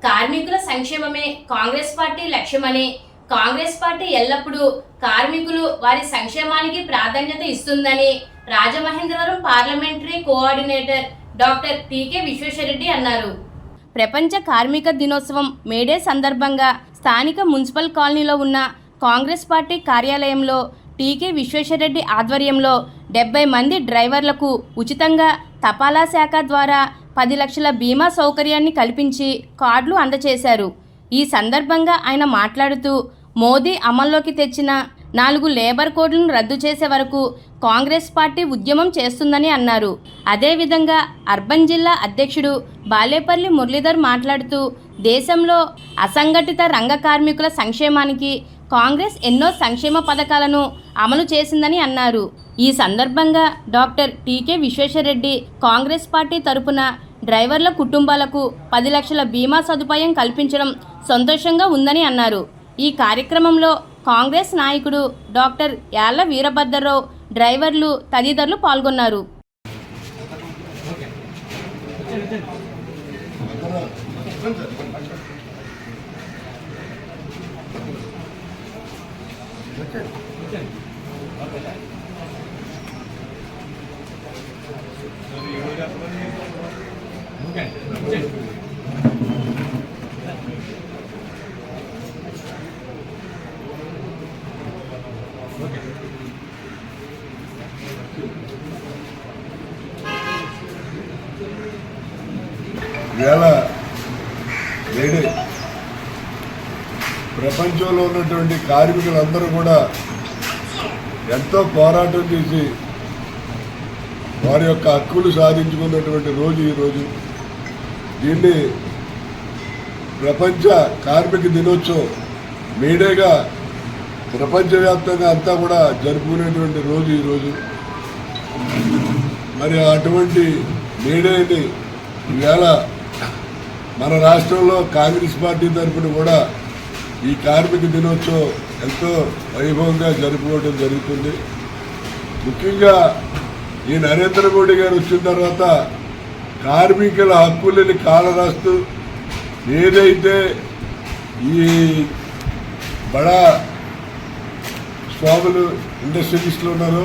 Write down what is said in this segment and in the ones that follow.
కార్మికుల సంక్షేమమే కాంగ్రెస్ పార్టీ లక్ష్యమని, కాంగ్రెస్ పార్టీ ఎల్లప్పుడూ కార్మికులు వారి సంక్షేమానికి ప్రాధాన్యత ఇస్తుందని Rajamahendravaram parliamentary coordinator doctor T K Visweswara Reddy అన్నారు. ప్రపంచ కార్మిక దినోత్సవం మేడే సందర్భంగా స్థానిక మున్సిపల్ కాలనీలో ఉన్న కాంగ్రెస్ పార్టీ కార్యాలయంలో టీకే విశ్వేశ్వరరెడ్డి ఆధ్వర్యంలో 70 మంది డ్రైవర్లకు ఉచితంగా తపాలా శాఖ ద్వారా 10 లక్షల బీమా సౌకర్యాన్ని కల్పించి కార్డులు అందజేశారు. ఈ సందర్భంగా ఆయన మాట్లాడుతూ మోదీ అమల్లోకి తెచ్చిన 4 లేబర్ కోడ్లను రద్దు చేసే వరకు కాంగ్రెస్ పార్టీ ఉద్యమం చేస్తుందని అన్నారు. అదేవిధంగా అర్బన్ జిల్లా అధ్యక్షుడు బాలేపల్లి మురళీధర్ మాట్లాడుతూ దేశంలో అసంఘటిత రంగ కార్మికుల సంక్షేమానికి కాంగ్రెస్ ఎన్నో సంక్షేమ పథకాలను అమలు చేసిందని అన్నారు. ఈ సందర్భంగా doctor T K Visweswara Reddy Congress party తరపున డ్రైవర్ల కుటుంబాలకు 10 లక్షల బీమా సదుపాయం కల్పించడం సంతోషంగా ఉందని అన్నారు. ఈ కార్యక్రమంలో కాంగ్రెస్ నాయకుడు డాక్టర్ యాళ్ల వీరభద్రరావు, డ్రైవర్లు తదితరులు పాల్గొన్నారు. ఇవాళ మేడే ప్రపంచంలో ఉన్నటువంటి కార్మికులందరూ కూడా ఎంతో పోరాటం చేసి వారి యొక్క హక్కులు సాధించుకున్నటువంటి రోజు ఈరోజు. దీన్ని ప్రపంచ కార్మిక దినోత్సవం మేడేగా ప్రపంచవ్యాప్తంగా అంతా కూడా జరుపుకునేటువంటి రోజు ఈరోజు. మరి అటువంటి మేడేని ఈవేళ మన రాష్ట్రంలో కాంగ్రెస్ పార్టీ తరఫున కూడా ఈ కార్మిక దినోత్సవం ఎంతో వైభవంగా జరుపుకోవడం జరుగుతుంది. ముఖ్యంగా ఈ నరేంద్ర మోడీ గారు వచ్చిన తర్వాత కార్మికుల హక్కులని కాలరాస్తూ ఏదైతే ఈ బడా స్వాములు ఇండస్ట్రియలిస్టులు ఉన్నారో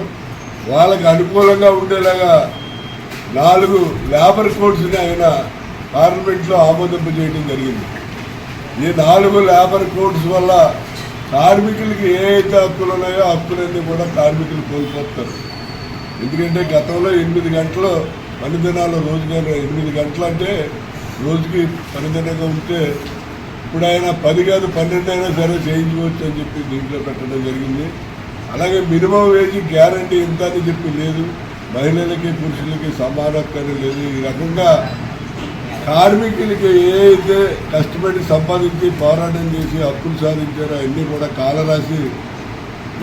వాళ్ళకి అనుకూలంగా ఉండేలాగా 4 లేబర్ కోడ్స్ని ఆయన పార్లమెంట్లో ఆమోదింపజేయడం జరిగింది. ఈ 4 లేబర్ కోడ్స్ వల్ల కార్మికులకి ఏ అయితే హక్కులు ఉన్నాయో హక్కులన్నీ కూడా కార్మికులు కోల్పోతారు. ఎందుకంటే గతంలో 8 గంటలు పనిదినాలు రోజుగానే 8 గంటలు అంటే రోజుకి పనిదినంగా ఉంటే ఇప్పుడు ఆయన 10 కాదు 12 అయినా సరే చేయించుకోవచ్చు అని చెప్పి దీంట్లో పెట్టడం జరిగింది. అలాగే మినిమం వేజ్ గ్యారంటీ ఎంత అని చెప్పి లేదు, మహిళలకి పురుషులకి సమానత్వం లేదు. ఈ రకంగా కార్మికులకి ఏ అయితే కష్టపడి సంపాదించి పోరాటం చేసి హక్కులు సాధించారో అన్నీ కూడా కాలరాసి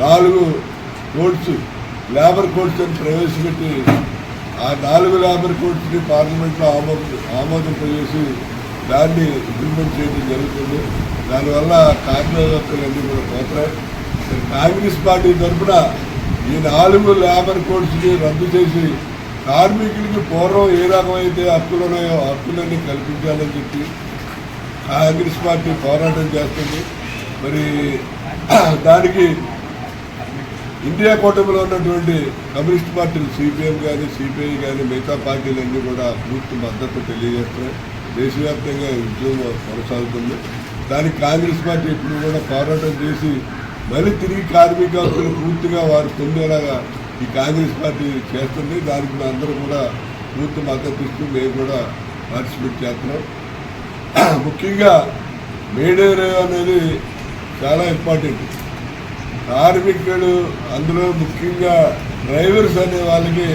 4 కోడ్స్ లేబర్ కోడ్స్ అని ప్రవేశపెట్టి ఆ 4 లేబర్ కోడ్స్ని పార్లమెంట్లో ఆమోదింపజేసి దాన్ని ఇంప్లిమెంట్ చేయడం జరుగుతుంది. దానివల్ల కార్మిక హక్కులన్నీ కూడా పోతాయి. కాంగ్రెస్ పార్టీ తరఫున ఈ 4 లేబర్ కోడ్స్ని రద్దు చేసి కార్మికులకి పూర్వం ఏ రకమైతే హక్కులు ఉన్నాయో హక్కులన్నీ కల్పించాలని చెప్పి కాంగ్రెస్ పార్టీ పోరాటం చేస్తుంది. మరి దానికి ఇండియా కూటమిలో ఉన్నటువంటి కమ్యూనిస్ట్ పార్టీలు సిపిఎం కానీ సిపిఐ కానీ మిగతా పార్టీలన్నీ కూడా పూర్తి మద్దతు తెలియజేస్తున్నాయి. దేశవ్యాప్తంగా ఉద్యమం కొనసాగుతుంది. దానికి కాంగ్రెస్ పార్టీ ఇప్పుడు కూడా పోరాటం చేసి మళ్ళీ తిరిగి కార్మిక హక్కులు పూర్తిగా వారు పొందేలాగా ఈ కాంగ్రెస్ పార్టీ చేస్తుంది. దానికి అందరూ కూడా పూర్తి మద్దతు ఇస్తూ మేము కూడా పార్టిసిపేట్ చేస్తున్నాం. ముఖ్యంగా మేడే అనేది చాలా ఇంపార్టెంట్. కార్మికులు అందులో ముఖ్యంగా డ్రైవర్స్ అనే వాళ్ళకి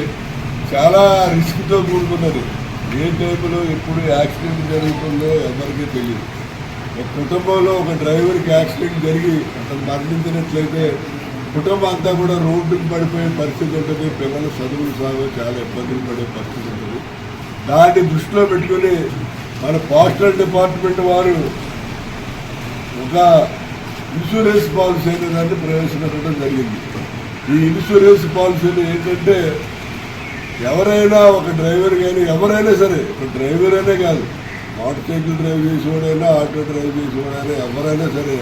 చాలా రిస్క్తో కూడుకున్నది. ఏ టైంలో ఎప్పుడు యాక్సిడెంట్ జరుగుతుందో ఎవరికీ తెలియదు. ఒక కుటుంబంలో ఒక డ్రైవర్కి యాక్సిడెంట్ జరిగి అతను మరణించినట్లయితే కుటుంబం అంతా కూడా రోడ్డుకు పడిపోయే పరిస్థితి ఉంటుంది. పిల్లలు చదువులు సాగు చాలా ఇబ్బందులు పడే పరిస్థితి ఉంటుంది. దాన్ని దృష్టిలో పెట్టుకుని మన పోస్టల్ డిపార్ట్మెంట్ వారు ఒక ఇన్సూరెన్స్ పాలసీ అనే దాన్ని ప్రవేశపెట్టడం జరిగింది. ఈ ఇన్సూరెన్స్ పాలసీలు ఏంటంటే ఎవరైనా ఒక డ్రైవర్ కానీ ఎవరైనా సరే, ఒక డ్రైవర్ అనే కాదు, మోటార్ సైకిల్ డ్రైవ్ చేసేవాడైనా ఆటో డ్రైవ్ చేసేవాడైనా ఎవరైనా సరే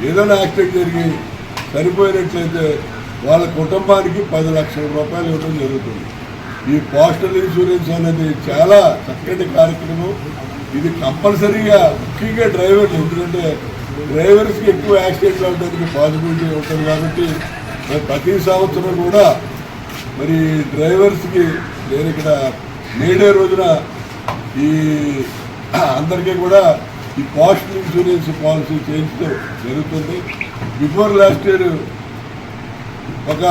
ఏదైనా యాక్సిడెంట్ జరిగి చనిపోయినట్లయితే వాళ్ళ కుటుంబానికి 10 లక్షల రూపాయలు ఇవ్వడం జరుగుతుంది. ఈ పోస్టల్ ఇన్సూరెన్స్ అనేది చాలా చక్కటి కార్యక్రమం. ఇది కంపల్సరీగా ముఖ్యంగా డ్రైవర్లు, ఎందుకంటే డ్రైవర్స్కి ఎక్కువ యాక్సిడెంట్లు అవడానికి పాసిబిలిటీ ఉంటుంది కాబట్టి మరి ప్రతి సంవత్సరం కూడా మరి డ్రైవర్స్కి నేను ఇక్కడ మేడే రోజున ఈ అందరికీ కూడా ఈ పోస్టల్ ఇన్సూరెన్స్ పాలసీ చేయించడం జరుగుతుంది. బిఫోర్ లాస్ట్ ఇయర్ ఒక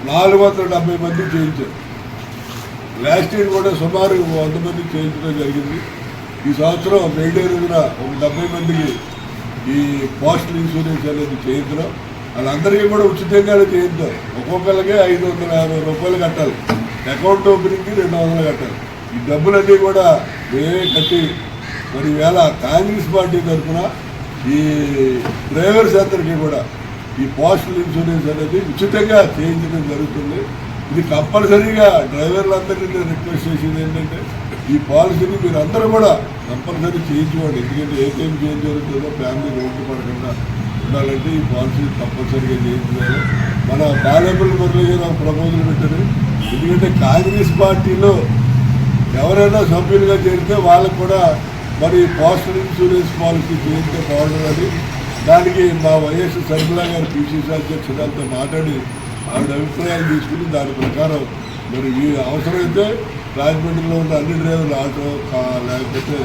470 మంది చేయించారు. లాస్ట్ ఇయర్ కూడా సుమారు 100 మంది చేయించడం జరిగింది. ఈ సంవత్సరం మేడే రోజున ఒక 70 మందికి ఈ పోస్టల్ ఇన్సూరెన్స్ అనేది చేయించడం, వాళ్ళందరికీ కూడా ఉచితంగానే చేయిద్దాం. ఒక్కొక్కరికి 550 రూపాయలు కట్టాలి, అకౌంట్ ఓపెనింగ్కి 200 కట్టాలి. ఈ డబ్బులన్నీ కూడా మేమే కట్టి మరి వేళ కాంగ్రెస్ పార్టీ తరఫున ఈ డ్రైవర్స్ అందరికీ కూడా ఈ పోస్టల్ ఇన్సూరెన్స్ అనేది ఉచితంగా చేయించడం జరుగుతుంది. ఇది కంపల్సరీగా డ్రైవర్లందరినీ నేను రిక్వెస్ట్ చేసేది ఏంటంటే ఈ పాలసీని మీరు అందరూ కూడా కంపల్సరీ చేయించుకోండి. ఎందుకంటే ఏ టైం చేంజ్ జరుగుతుందో ఫ్యామిలీ రోడ్డు పడకుండా ఉండాలంటే ఈ పాలసీ కంపల్సరీగా చేయించుకోవాలి. మన బాలేపల్లి మురళి గారు ఒక ప్రపోజల్ పెట్టారు. ఎందుకంటే కాంగ్రెస్ పార్టీలో ఎవరైనా సభ్యులుగా చేరితే వాళ్ళకు కూడా మరి పోస్టల్ ఇన్సూరెన్స్ పాలసీ చేయిస్తే బాగుంటుందని దానికి మా వైఎస్ శర్మిల గారు పిసిసి అధ్యక్షురాలతో మాట్లాడి ఆవిడ అభిప్రాయాలు తీసుకుని దాని ప్రకారం మరి ఈ అవసరమైతే రాజమండ్రిలో ఉన్న అన్ని డ్రైవర్లు, ఆటో లేకపోతే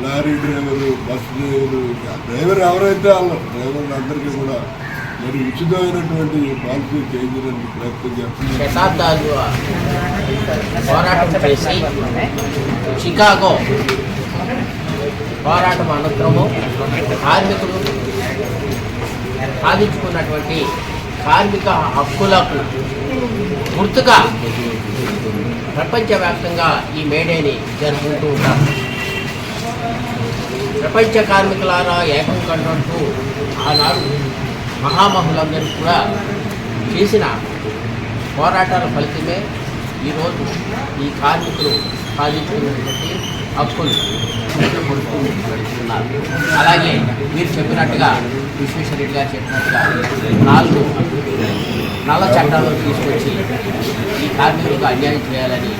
లారీ డ్రైవరు, బస్ డ్రైవర్ ఎవరైతే వాళ్ళు డ్రైవర్లందరికీ కూడా మరి ఉచితమైనటువంటి పాలసీ చేయించడానికి ప్రయత్నం చేస్తున్నారు. శతాబ్దాలుగా పోరాటం చేసి చికాగో పోరాటం అనంతరము కార్మికులు సాధించుకున్నటువంటి కార్మిక హక్కులకు గుర్తుగా ప్రపంచవ్యాప్తంగా ఈ మేడేని జరుపుకుంటూ ఉంటారు. ప్రపంచ కార్మికులారా ఏకం కంటూ ఆనాడు మహామహులందరూ కూడా చేసిన పోరాటాల ఫలితమే ఈరోజు ఈ కార్మికులు సాధించుకున్నటువంటి హక్కులు పొందుతూ వెళ్తున్నారు. అలాగే మీరు చెప్పినట్టుగా విశ్వేశ్వరరెడ్డి గారు చెప్పినట్టుగా 4 నల్ల చట్టాలను తీసుకొచ్చి ఈ కార్మికులకు అన్యాయం చేయాలని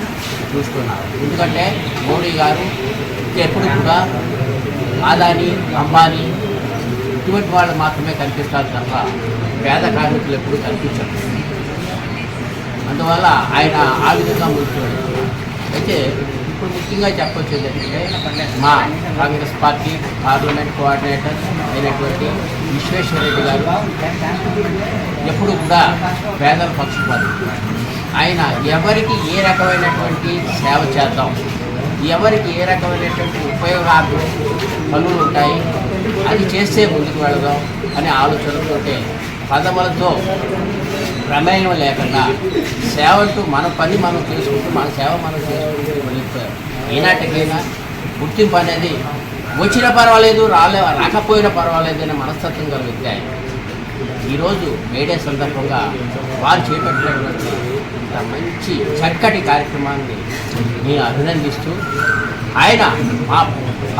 చూస్తున్నారు. ఎందుకంటే మోడీ గారు ఎప్పుడు కూడా ఆదాని, అంబానీ ఇటువంటి వాళ్ళు మాత్రమే కనిపిస్తారు తప్ప పేద కార్మికులు ఎప్పుడు కనిపించరు. అందువల్ల ఆయన ఆ విధంగా ముందుకు అయితే ఇప్పుడు ముఖ్యంగా చెప్పొచ్చేది ఏంటంటే మా కాంగ్రెస్ పార్టీ పార్లమెంట్ కోఆర్డినేటర్ అయినటువంటి విశ్వేశ్వరరెడ్డి గారు ఎప్పుడు కూడా పేదల పక్షపాతి. ఆయన ఎవరికి ఏ రకమైనటువంటి సేవ చేద్దాం, ఎవరికి ఏ రకమైనటువంటి ఉపయోగాలు పనులు ఉంటాయి అది చేస్తే ముందుకు వెళదాం అనే ఆలోచనతోటే పదములతో ప్రమేయం లేకుండా సేవంటూ మన పని మనం చేసుకుంటూ మన సేవ మనం చేసుకుంటూ వెళ్ళిపోయాం. ఈనాటికైనా గుర్తింపు అనేది వచ్చినా పర్వాలేదు, రాకపోయినా పర్వాలేదు అనే మనస్తత్వం కలిగితే ఈరోజు మేడే సందర్భంగా వారు చేపట్టినటువంటి ఇంత మంచి చక్కటి కార్యక్రమాన్ని నేను అభినందిస్తూ ఆయన మా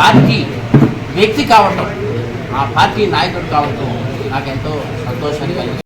పార్టీ వ్యక్తి కావటం, మా పార్టీ నాయకుడు కావటం నాకెంతో సంతోషాన్ని కలిగింది.